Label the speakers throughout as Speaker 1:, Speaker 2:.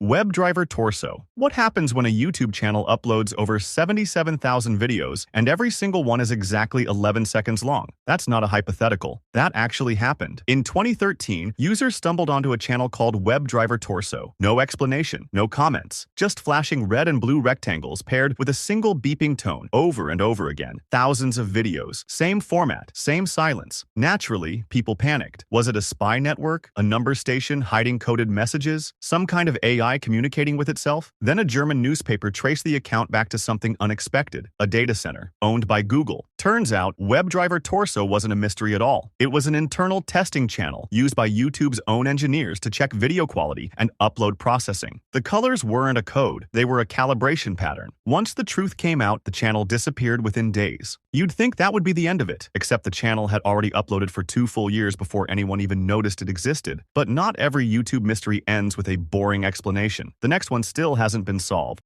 Speaker 1: Webdriver Torso. What happens when a YouTube channel uploads over 77,000 videos and every single one is exactly 11 seconds long? That's not a hypothetical. That actually happened. In 2013, users stumbled onto a channel called Webdriver Torso. No explanation, no comments, just flashing red and blue rectangles paired with a single beeping tone over and over again. Thousands of videos, same format, same silence. Naturally, people panicked. Was it a spy network? A number station hiding coded messages? Some kind of AI communicating with itself? Then a German newspaper traced the account back to something unexpected, a data center, owned by Google. Turns out, Webdriver Torso wasn't a mystery at all. It was an internal testing channel used by YouTube's own engineers to check video quality and upload processing. The colors weren't a code, they were a calibration pattern. Once the truth came out, the channel disappeared within days. You'd think that would be the end of it, except the channel had already uploaded for 2 full years before anyone even noticed it existed. But not every YouTube mystery ends with a boring explanation. The next one still hasn't been solved.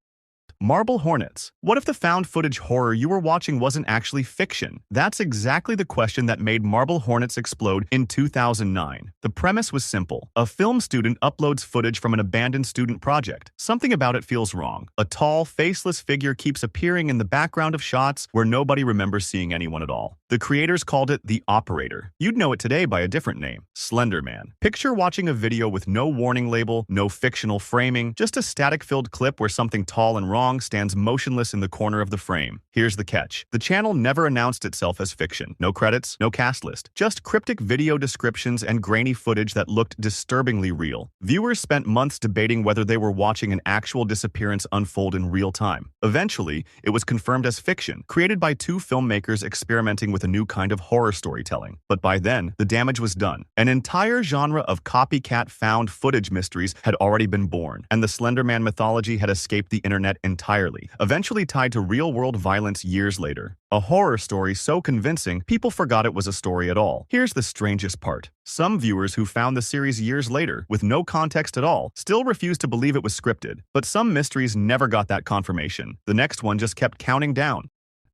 Speaker 1: Marble Hornets. What if the found footage horror you were watching wasn't actually fiction? That's exactly the question that made Marble Hornets explode in 2009. The premise was simple. A film student uploads footage from an abandoned student project. Something about it feels wrong. A tall, faceless figure keeps appearing in the background of shots where nobody remembers seeing anyone at all. The creators called it the Operator. You'd know it today by a different name, Slender Man. Picture watching a video with no warning label, no fictional framing, just a static-filled clip where something tall and wrong stands motionless in the corner of the frame. Here's the catch. The channel never announced itself as fiction. No credits, no cast list, just cryptic video descriptions and grainy footage that looked disturbingly real. Viewers spent months debating whether they were watching an actual disappearance unfold in real time. Eventually, it was confirmed as fiction, created by 2 filmmakers experimenting with a new kind of horror storytelling. But by then, the damage was done. An entire genre of copycat found footage mysteries had already been born, and the Slender Man mythology had escaped the internet entirely, eventually tied to real-world violence years later. A horror story so convincing, people forgot it was a story at all. Here's the strangest part. Some viewers who found the series years later, with no context at all, still refused to believe it was scripted. But some mysteries never got that confirmation. The next one just kept counting down.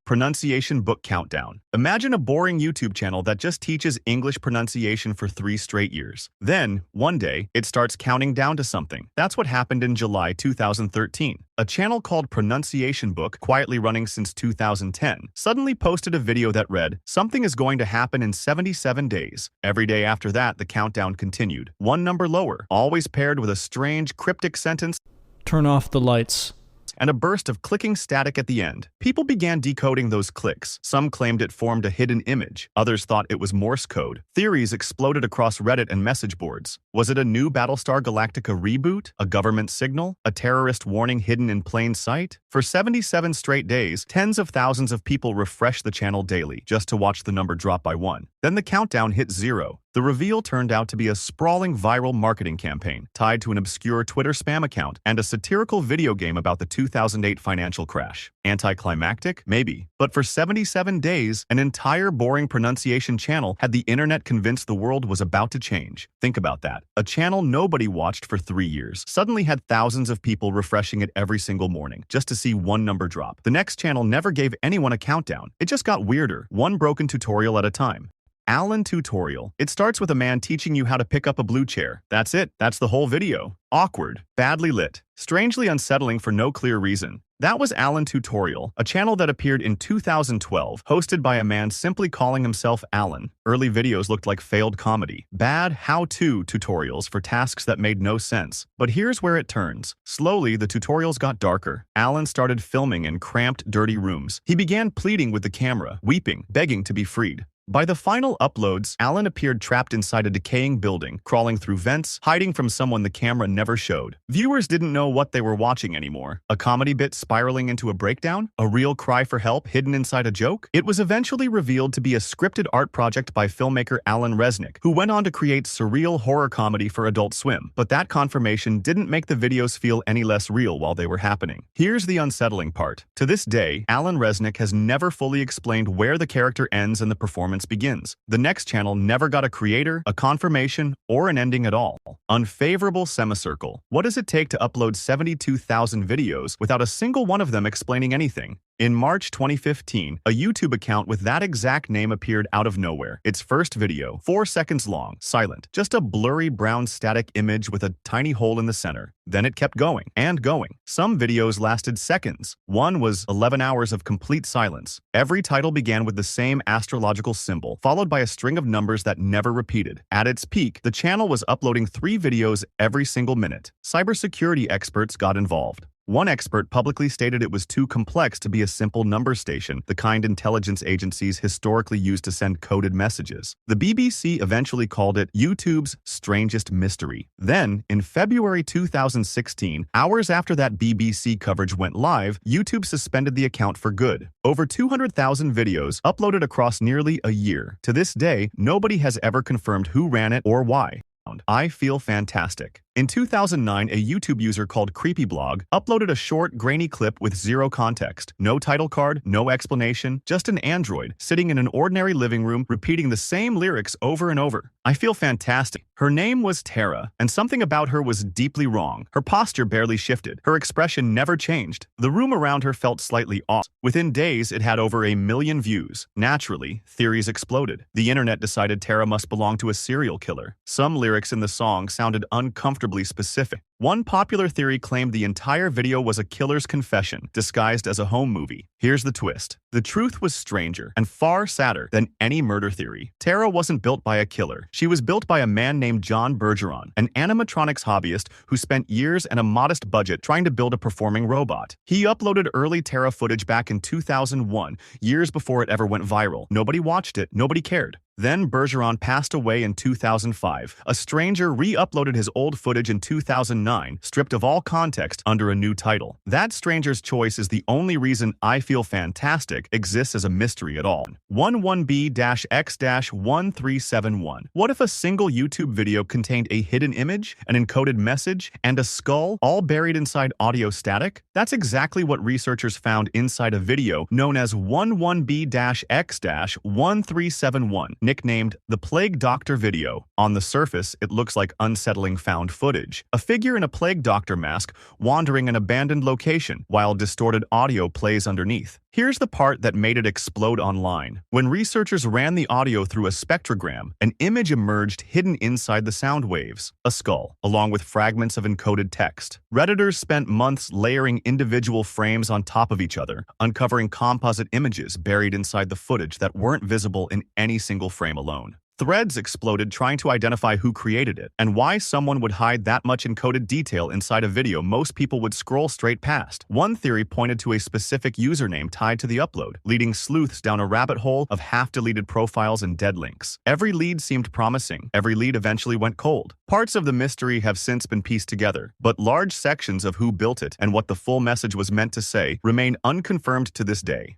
Speaker 1: Pronunciation Book Countdown. Imagine a boring YouTube channel that just teaches English pronunciation for 3 straight years. Then, one day, it starts counting down to something. That's what happened in July 2013. A channel called Pronunciation Book, quietly running since 2010, suddenly posted a video that read, "Something is going to happen in 77 days. Every day after that, the countdown continued. One number lower, always paired with a strange, cryptic sentence.
Speaker 2: Turn off the lights.
Speaker 1: And a burst of clicking static at the end. People began decoding those clicks. Some claimed it formed a hidden image. Others thought it was Morse code. Theories exploded across Reddit and message boards. Was it a new Battlestar Galactica reboot? A government signal? A terrorist warning hidden in plain sight? For 77 straight days, tens of thousands of people refreshed the channel daily just to watch the number drop by 1. Then the countdown hit 0. The reveal turned out to be a sprawling viral marketing campaign tied to an obscure Twitter spam account and a satirical video game about the 2008 financial crash. Anticlimactic? Maybe. But for 77 days, an entire boring pronunciation channel had the internet convinced the world was about to change. Think about that. A channel nobody watched for 3 years suddenly had thousands of people refreshing it every single morning just to see one number drop. The next channel never gave anyone a countdown. It just got weirder, one broken tutorial at a time. Alan Tutorial. It starts with a man teaching you how to pick up a blue chair. That's it. That's the whole video. Awkward. Badly lit. Strangely unsettling for no clear reason. That was Alan Tutorial, a channel that appeared in 2012, hosted by a man simply calling himself Alan. Early videos looked like failed comedy. Bad how-to tutorials for tasks that made no sense. But here's where it turns. Slowly, the tutorials got darker. Alan started filming in cramped, dirty rooms. He began pleading with the camera, weeping, begging to be freed. By the final uploads, Alan appeared trapped inside a decaying building, crawling through vents, hiding from someone the camera never showed. Viewers didn't know what they were watching anymore. A comedy bit spiraling into a breakdown? A real cry for help hidden inside a joke? It was eventually revealed to be a scripted art project by filmmaker Alan Resnick, who went on to create surreal horror comedy for Adult Swim. But that confirmation didn't make the videos feel any less real while they were happening. Here's the unsettling part. To this day, Alan Resnick has never fully explained where the character ends and the performance begins. The next channel never got a creator, a confirmation, or an ending at all. Unfavorable Semicircle. What does it take to upload 72,000 videos without a single one of them explaining anything? In March 2015, a YouTube account with that exact name appeared out of nowhere. Its first video, 4 seconds long, silent, just a blurry brown static image with a tiny hole in the center. Then it kept going and going. Some videos lasted seconds. One was 11 hours of complete silence. Every title began with the same astrological symbol, followed by a string of numbers that never repeated. At its peak, the channel was uploading 3 videos every single minute. Cybersecurity experts got involved. One expert publicly stated it was too complex to be a simple number station, the kind intelligence agencies historically used to send coded messages. The BBC eventually called it YouTube's strangest mystery. Then, in February 2016, hours after that BBC coverage went live, YouTube suspended the account for good. Over 200,000 videos uploaded across nearly a year. To this day, nobody has ever confirmed who ran it or why. I feel fantastic. In 2009, a YouTube user called Creepiest uploaded a short, grainy clip with zero context. No title card, no explanation, just an android sitting in an ordinary living room repeating the same lyrics over and over. I feel fantastic. Her name was Tara, and something about her was deeply wrong. Her posture barely shifted. Her expression never changed. The room around her felt slightly off. Within days, it had over 1 million views. Naturally, theories exploded. The internet decided Tara must belong to a serial killer. Some lyrics in the song sounded uncomfortably specific. One popular theory claimed the entire video was a killer's confession, disguised as a home movie. Here's the twist. The truth was stranger and far sadder than any murder theory. Tara wasn't built by a killer. She was built by a man named John Bergeron, an animatronics hobbyist who spent years and a modest budget trying to build a performing robot. He uploaded early Tara footage back in 2001, years before it ever went viral. Nobody watched it, nobody cared. Then Bergeron passed away in 2005. A stranger re-uploaded his old footage in 2009, stripped of all context under a new title. That stranger's choice is the only reason I Feel Fantastic exists as a mystery at all. 11B-X-1371. What if a single YouTube video contained a hidden image, an encoded message, and a skull, all buried inside audio static? That's exactly what researchers found inside a video known as 11B-X-1371. Nicknamed the Plague Doctor video. On the surface, it looks like unsettling found footage. A figure in a Plague Doctor mask wandering an abandoned location while distorted audio plays underneath. Here's the part that made it explode online. When researchers ran the audio through a spectrogram, an image emerged hidden inside the sound waves. A skull, along with fragments of encoded text. Redditors spent months layering individual frames on top of each other, uncovering composite images buried inside the footage that weren't visible in any single frame alone. Threads exploded trying to identify who created it and why someone would hide that much encoded detail inside a video most people would scroll straight past. One theory pointed to a specific username tied to the upload, leading sleuths down a rabbit hole of half-deleted profiles and dead links. Every lead seemed promising. Every lead eventually went cold. Parts of the mystery have since been pieced together, but large sections of who built it and what the full message was meant to say remain unconfirmed to this day.